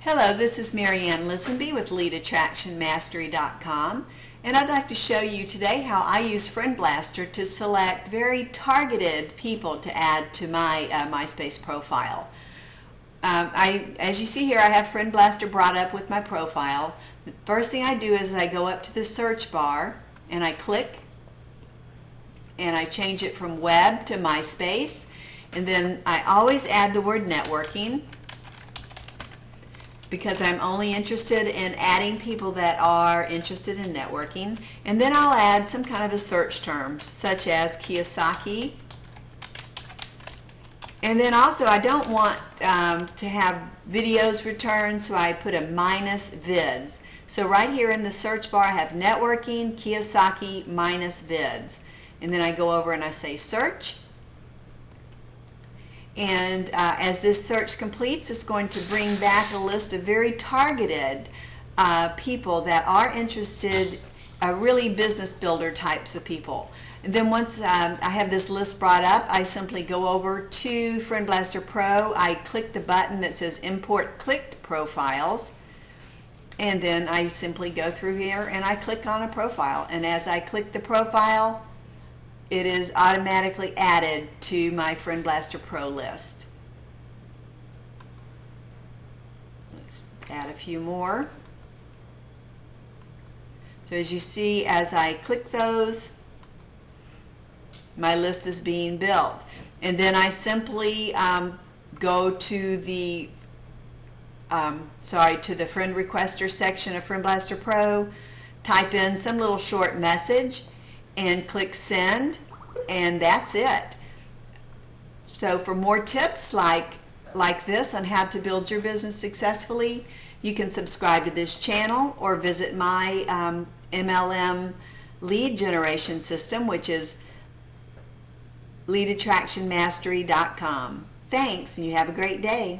Hello, this is Marianne Lisenby with LeadAttractionMastery.com, and I'd like to show you today how I use Friend Blaster to select very targeted people to add to my MySpace profile. As you see here, I have Friend Blaster brought up with my profile. The first thing I do is I go up to the search bar and I click and I change it from web to MySpace, and then I always add the word networking, because I'm only interested in adding people that are interested in networking. And then I'll add some kind of a search term, such as Kiyosaki. And then also I don't want to have videos returned, so I put a minus vids. So right here in the search bar I have networking, Kiyosaki, minus vids. And then I go over and I say search. And as this search completes, it's going to bring back a list of very targeted people that are interested, really business builder types of people. And then once I have this list brought up, I simply go over to Friend Blaster Pro. I click the button that says Import Clicked Profiles, and then I simply go through here and I click on a profile. And as I click the profile, it is automatically added to my Friend Blaster Pro list. Let's add a few more. So as you see, as I click those, my list is being built. And then I simply go to the to the Friend Requester section of Friend Blaster Pro, type in some little short message, and click send, and that's it. So for more tips like this on how to build your business successfully, you can subscribe to this channel or visit my MLM lead generation system, which is LeadAttractionMastery.com. Thanks, and you have a great day.